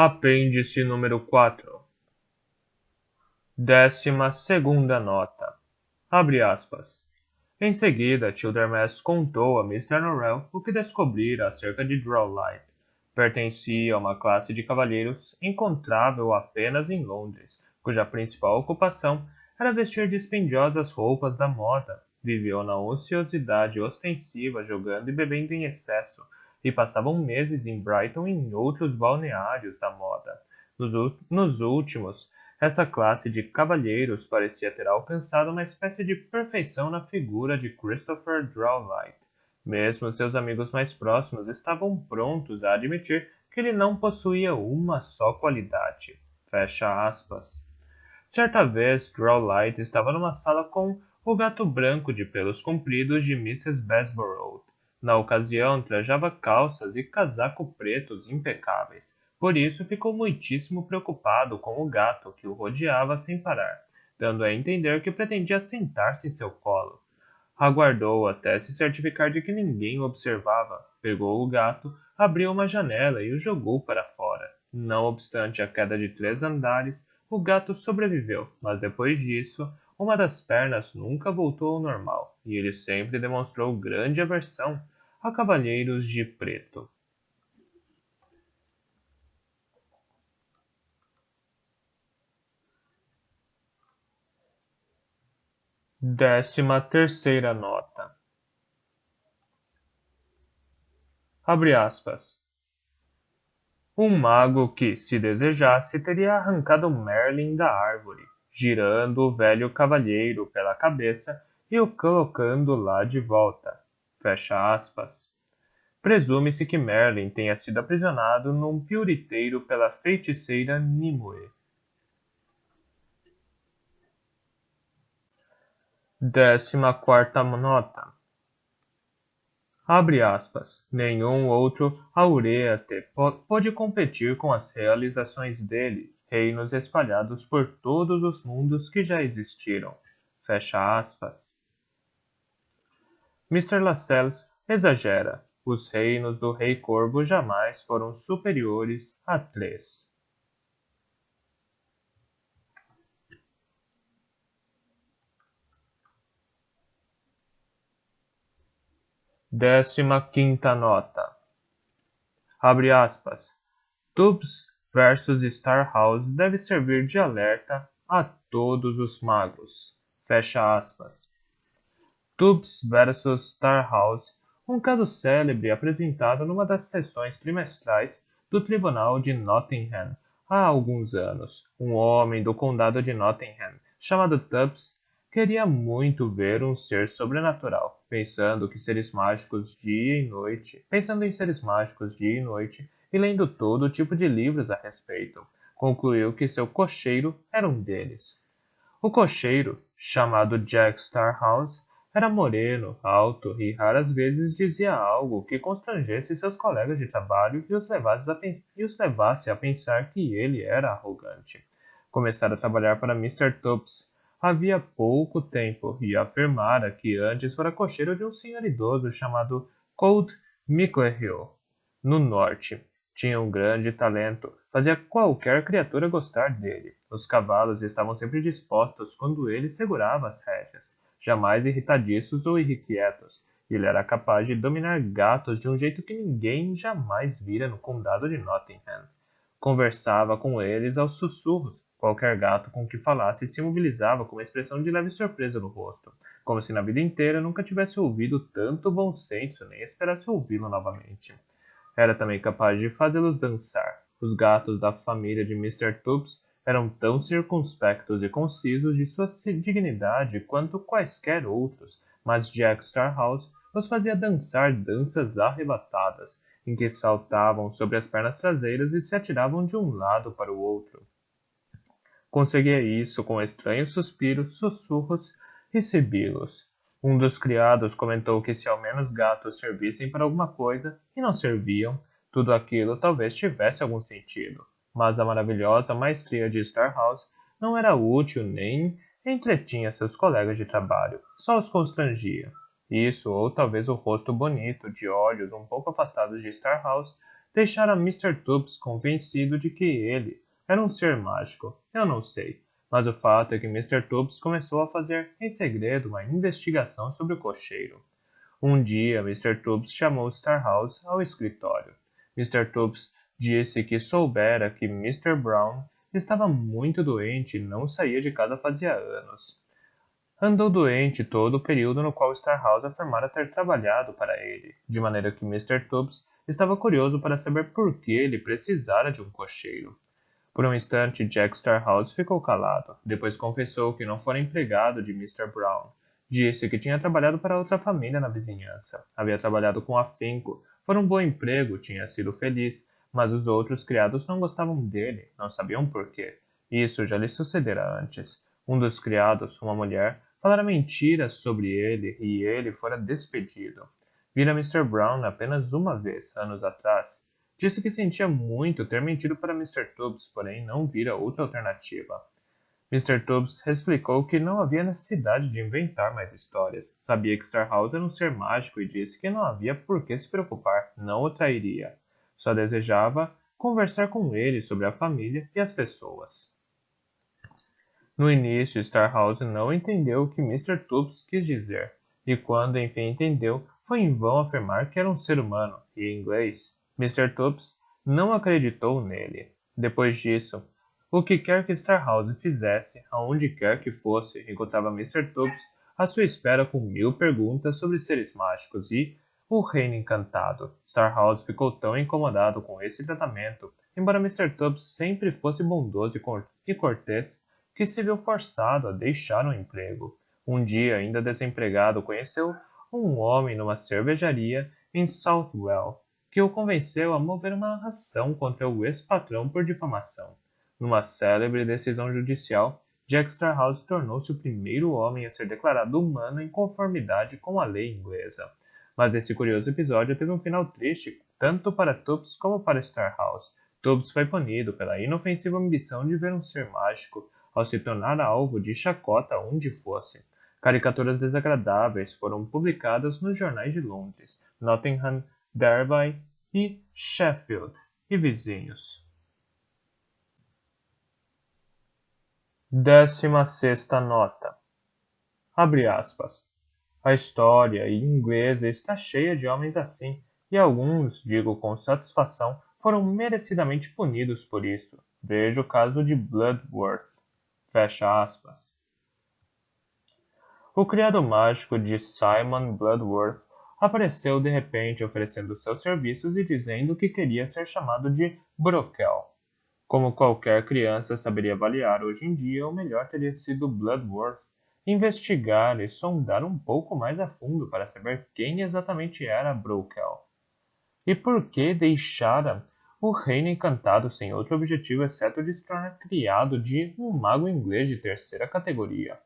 Apêndice número 4. 12ª nota. Abre aspas. Em seguida, Childermas contou a Mr. Norrell o que descobrira acerca de Drawlight. Pertencia a uma classe de cavalheiros encontrável apenas em Londres, cuja principal ocupação era vestir dispendiosas roupas da moda. Viveu na ociosidade ostensiva, jogando e bebendo em excesso, e passavam meses em Brighton e em outros balneários da moda. Nos últimos, essa classe de cavalheiros parecia ter alcançado uma espécie de perfeição na figura de Christopher Drawlight. Mesmo seus amigos mais próximos estavam prontos a admitir que ele não possuía uma só qualidade. Fecha aspas. Certa vez, Drawlight estava numa sala com o gato branco de pelos compridos de Mrs. Basborough. Na ocasião, trajava calças e casaco pretos impecáveis. Por isso, ficou muitíssimo preocupado com o gato que o rodeava sem parar, dando a entender que pretendia sentar-se em seu colo. Aguardou até se certificar de que ninguém o observava, pegou o gato, abriu uma janela e o jogou para fora. Não obstante a queda de 3 andares, o gato sobreviveu, mas depois disso, uma das pernas nunca voltou ao normal, e ele sempre demonstrou grande aversão a cavalheiros de preto. Décima terceira nota. Abre aspas. Um mago que, se desejasse, teria arrancado Merlin da árvore, girando o velho cavalheiro pela cabeça e o colocando lá de volta. Fecha aspas. Presume-se que Merlin tenha sido aprisionado num piuriteiro pela feiticeira Nimue. 14ª nota. Abre aspas. Nenhum outro aureate pôde competir com as realizações dele, reinos espalhados por todos os mundos que já existiram. Fecha aspas. Mr. Lascelles exagera. Os reinos do Rei Corvo jamais foram superiores a 3. Décima quinta nota. Abre aspas. Tubbs versus Starhouse deve servir de alerta a todos os magos. Fecha aspas. Tubbs versus Starhouse, um caso célebre apresentado numa das sessões trimestrais do Tribunal de Nottingham há alguns anos. Um homem do condado de Nottingham, chamado Tubbs, queria muito ver um ser sobrenatural, pensando em seres mágicos dia e noite, e lendo todo tipo de livros a respeito. Concluiu que seu cocheiro era um deles. O cocheiro, chamado Jack Starhouse, era moreno, alto e raras vezes dizia algo que constrangesse seus colegas de trabalho e os levasse a pensar que ele era arrogante. Começara a trabalhar para Mr. Tubbs havia pouco tempo e afirmara que antes fora cocheiro de um senhor idoso chamado Colt Micklehale, no norte. Tinha um grande talento, fazia qualquer criatura gostar dele. Os cavalos estavam sempre dispostos quando ele segurava as rédeas, jamais irritadiços ou irrequietos. Ele era capaz de dominar gatos de um jeito que ninguém jamais vira no condado de Nottingham. Conversava com eles aos sussurros. Qualquer gato com que falasse se imobilizava com uma expressão de leve surpresa no rosto, como se na vida inteira nunca tivesse ouvido tanto bom senso nem esperasse ouvi-lo novamente. Era também capaz de fazê-los dançar. Os gatos da família de Mr. Tubbs eram tão circunspectos e concisos de sua dignidade quanto quaisquer outros, mas Jack Starhouse os fazia dançar danças arrebatadas, em que saltavam sobre as pernas traseiras e se atiravam de um lado para o outro. Conseguia isso com estranhos suspiros, sussurros e sibilos. Um dos criados comentou que se ao menos gatos servissem para alguma coisa e não serviam, tudo aquilo talvez tivesse algum sentido. Mas a maravilhosa maestria de Starhouse não era útil nem entretinha seus colegas de trabalho, só os constrangia. Isso, ou talvez o rosto bonito, de olhos um pouco afastados de Starhouse, deixara Mr. Tubbs convencido de que ele era um ser mágico. Eu não sei, mas o fato é que Mr. Tubbs começou a fazer em segredo uma investigação sobre o cocheiro. Um dia, Mr. Tubbs chamou Starhouse ao escritório. Mr. Tubbs disse que soubera que Mr. Brown estava muito doente e não saía de casa fazia anos. Andou doente todo o período no qual Starhouse afirmara ter trabalhado para ele, de maneira que Mr. Tubbs estava curioso para saber por que ele precisara de um cocheiro. Por um instante, Jack Starhouse ficou calado. Depois confessou que não fora empregado de Mr. Brown. Disse que tinha trabalhado para outra família na vizinhança. Havia trabalhado com afinco. Fora um bom emprego, tinha sido feliz, mas os outros criados não gostavam dele, não sabiam por quê. Isso já lhe sucedera antes. Um dos criados, uma mulher, falara mentiras sobre ele e ele fora despedido. Vira Mr. Brown apenas uma vez, anos atrás. Disse que sentia muito ter mentido para Mr. Tubbs, porém não vira outra alternativa. Mr. Tubbs explicou que não havia necessidade de inventar mais histórias. Sabia que Starhouse era um ser mágico e disse que não havia por que se preocupar, não o trairia. Só desejava conversar com ele sobre a família e as pessoas. No início, Starhouse não entendeu o que Mr. Tubbs quis dizer, e quando enfim entendeu, foi em vão afirmar que era um ser humano, e em inglês, Mr. Tubbs não acreditou nele. Depois disso, o que quer que Starhouse fizesse, aonde quer que fosse, encontrava Mr. Tubbs à sua espera com 1000 perguntas sobre seres mágicos e o Reino Encantado. Starhouse ficou tão incomodado com esse tratamento, embora Mr. Tubbs sempre fosse bondoso e cortês, que se viu forçado a deixar o emprego. Um dia, ainda desempregado, conheceu um homem numa cervejaria em Southwell, que o convenceu a mover uma ação contra o ex-patrão por difamação. Numa célebre decisão judicial, Jack Starhouse tornou-se o primeiro homem a ser declarado humano em conformidade com a lei inglesa. Mas esse curioso episódio teve um final triste, tanto para Tubbs como para Starhouse. Tubbs foi punido pela inofensiva ambição de ver um ser mágico, ao se tornar alvo de chacota onde fosse. Caricaturas desagradáveis foram publicadas nos jornais de Londres, Nottingham, Derby e Sheffield, e vizinhos. 16ª nota. Abre aspas. A história inglesa está cheia de homens assim, e alguns, digo com satisfação, foram merecidamente punidos por isso. Veja o caso de Bloodworth. Fecha aspas. O criado mágico de Simon Bloodworth apareceu de repente oferecendo seus serviços e dizendo que queria ser chamado de Brokel. Como qualquer criança saberia avaliar hoje em dia, o melhor teria sido Bloodworth investigar e sondar um pouco mais a fundo para saber quem exatamente era Brokel. E por que deixara o Reino Encantado sem outro objetivo exceto de se tornar criado de um mago inglês de terceira categoria.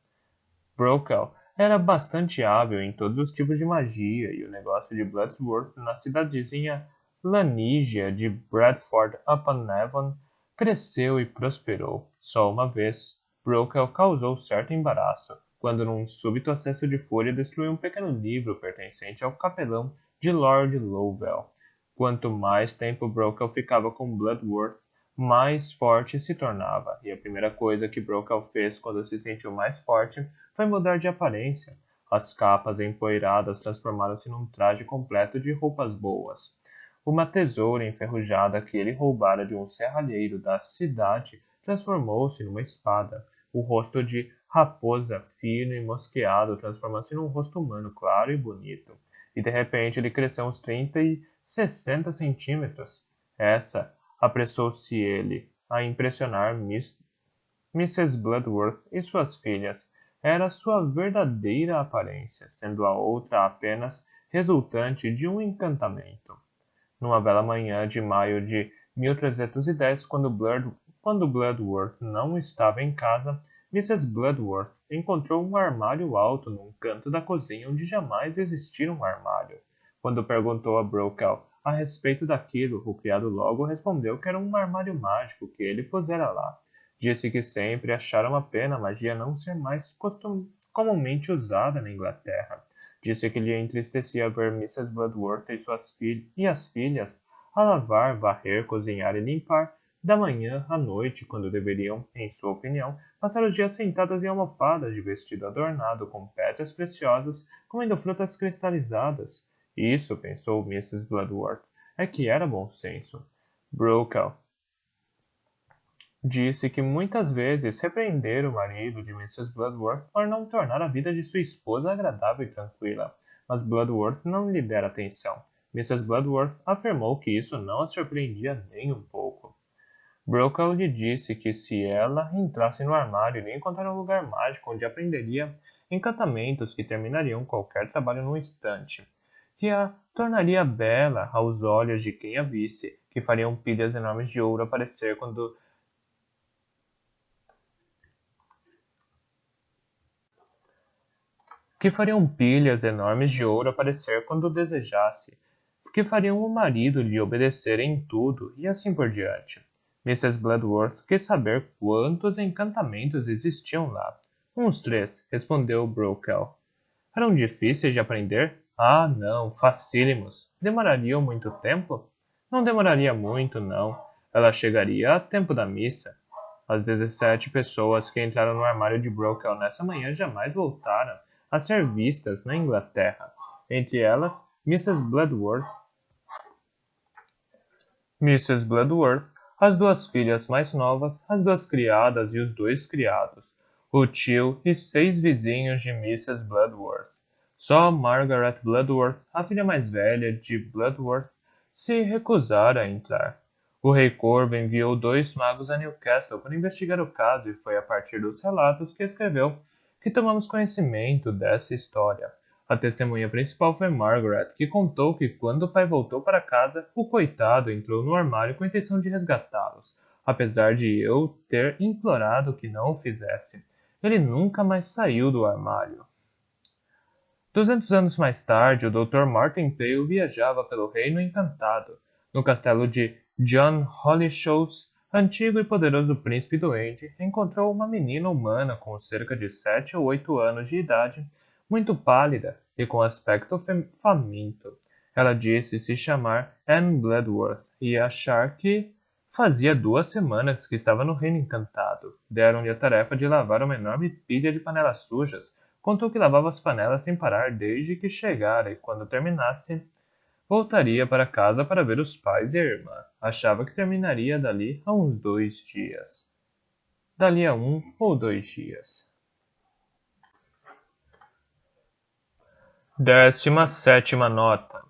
Brokel era bastante hábil em todos os tipos de magia e o negócio de Bloodsworth na cidadezinha Lanígia de Bradford-upon-Avon cresceu e prosperou. Só uma vez, Brokel causou certo embaraço, quando num súbito acesso de fúria destruiu um pequeno livro pertencente ao capelão de Lord Lowell. Quanto mais tempo Brokel ficava com Bloodworth, mais forte se tornava, e a primeira coisa que Brokel fez quando se sentiu mais forte foi mudar de aparência. As capas empoeiradas transformaram-se num traje completo de roupas boas. Uma tesoura enferrujada que ele roubara de um serralheiro da cidade transformou-se numa espada. O rosto de raposa fino e mosqueado transformou-se num rosto humano claro e bonito. E de repente ele cresceu uns 30 e 60 centímetros. Apressou-se ele a impressionar Mrs. Bloodworth e suas filhas. Era sua verdadeira aparência, sendo a outra apenas resultante de um encantamento. Numa bela manhã de maio de 1310, quando Bloodworth não estava em casa, Mrs. Bloodworth encontrou um armário alto num canto da cozinha onde jamais existira um armário. Quando perguntou a Brokel a respeito daquilo, o criado logo respondeu que era um armário mágico que ele pusera lá. Disse que sempre achara uma pena a magia não ser mais comumente usada na Inglaterra. Disse que lhe entristecia ver Mrs. Bloodworth e as filhas a lavar, varrer, cozinhar e limpar, da manhã à noite, quando deveriam, em sua opinião, passar os dias sentadas em almofadas de vestido adornado com pedras preciosas, comendo frutas cristalizadas. Isso, pensou Mrs. Bloodworth, é que era bom senso. Brokaw disse que muitas vezes repreender o marido de Mrs. Bloodworth por não tornar a vida de sua esposa agradável e tranquila, mas Bloodworth não lhe dera atenção. Mrs. Bloodworth afirmou que isso não a surpreendia nem um pouco. Brokaw lhe disse que se ela entrasse no armário iria encontrar um lugar mágico onde aprenderia encantamentos que terminariam qualquer trabalho num instante, que a tornaria bela aos olhos de quem a visse, que fariam pilhas enormes de ouro aparecer quando desejasse, que fariam o marido lhe obedecer em tudo e assim por diante. Mrs. Bloodworth quis saber quantos encantamentos existiam lá. Uns 3, respondeu Brokaw. Eram difíceis de aprender? Ah, não, facílimos. Demorariam muito tempo? Não demoraria muito, não. Ela chegaria a tempo da missa. As 17 pessoas que entraram no armário de Brokaw nessa manhã jamais voltaram a ser vistas na Inglaterra. Entre elas, Mrs. Bloodworth, as 2 filhas mais novas, as 2 criadas e os 2 criados, o tio e 6 vizinhos de Mrs. Bloodworth. Só Margaret Bloodworth, a filha mais velha de Bloodworth, se recusara a entrar. O rei Corvo enviou 2 magos a Newcastle para investigar o caso e foi a partir dos relatos que escreveu que tomamos conhecimento dessa história. A testemunha principal foi Margaret, que contou que quando o pai voltou para casa, o coitado entrou no armário com a intenção de resgatá-los, apesar de eu ter implorado que não o fizesse. Ele nunca mais saiu do armário. 200 anos mais tarde, o Dr. Martin Pale viajava pelo Reino Encantado. No castelo de John Hollyshows, antigo e poderoso príncipe doente, encontrou uma menina humana com cerca de 7 ou 8 anos de idade, muito pálida e com aspecto faminto. Ela disse se chamar Anne Bloodworth e achar que fazia 2 semanas que estava no Reino Encantado. Deram-lhe a tarefa de lavar uma enorme pilha de panelas sujas. Contou que lavava as panelas sem parar desde que chegara e, quando terminasse, voltaria para casa para ver os pais e a irmã. Achava que terminaria dali a uns 2 dias. Dali a 1 ou 2 dias. 17ª nota.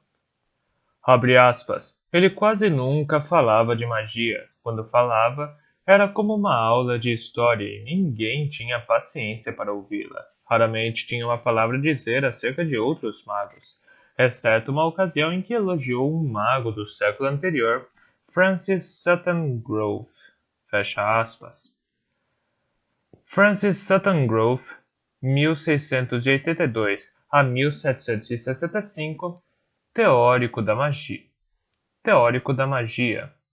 Abre aspas. Ele quase nunca falava de magia. Quando falava, era como uma aula de história e ninguém tinha paciência para ouvi-la. Raramente tinha uma palavra a dizer acerca de outros magos, exceto uma ocasião em que elogiou um mago do século anterior, Francis Sutton Grove. Fecha aspas. Francis Sutton Grove, 1682 a 1765, teórico da magia,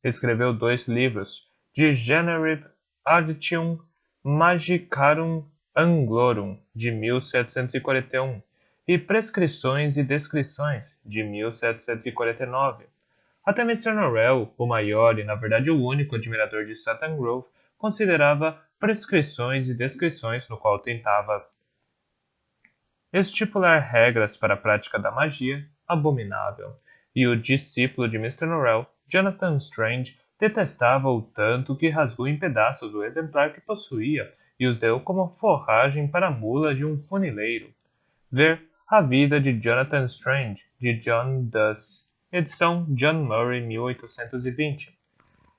escreveu 2 livros, De Genere Aditium Magicarum Anglorum, de 1741, e Prescrições e Descrições, de 1749. Até Mr. Norrell, o maior e na verdade o único admirador de Sutton Grove, considerava Prescrições e Descrições, no qual tentava estipular regras para a prática da magia, abominável, e o discípulo de Mr. Norrell, Jonathan Strange, detestava-o tanto que rasgou em pedaços o exemplar que possuía e os deu como forragem para a mula de um funileiro. Ver A Vida de Jonathan Strange, de John Duss, edição John Murray, 1820.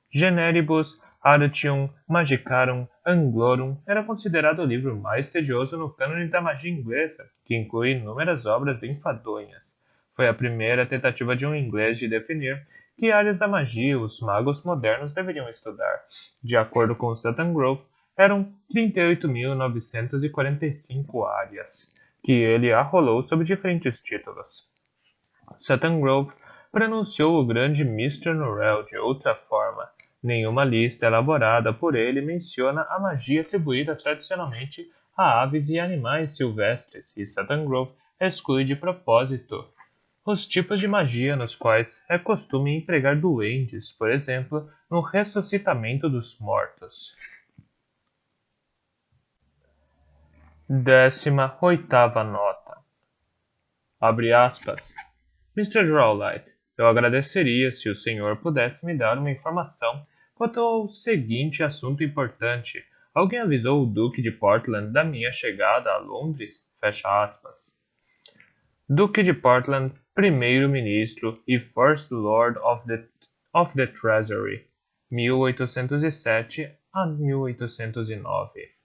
Generibus Aditium Magicarum Anglorum era considerado o livro mais tedioso no cânone da magia inglesa, que inclui inúmeras obras enfadonhas. Foi a primeira tentativa de um inglês de definir que áreas da magia os magos modernos deveriam estudar. De acordo com Sutton Grove, eram 38.945 áreas, que ele arrolou sob diferentes títulos. Sutton Grove pronunciou o grande Mr. Norrell de outra forma. Nenhuma lista elaborada por ele menciona a magia atribuída tradicionalmente a aves e animais silvestres, e Sutton Grove exclui de propósito Os tipos de magia nos quais é costume empregar duendes, por exemplo, no ressuscitamento dos mortos. 18ª nota. Abre aspas. Mr. Rowlight, eu agradeceria se o senhor pudesse me dar uma informação quanto ao seguinte assunto importante. Alguém avisou o Duque de Portland da minha chegada a Londres? Fecha aspas. Duque de Portland, primeiro-ministro e First Lord of the Treasury, 1807 a 1809.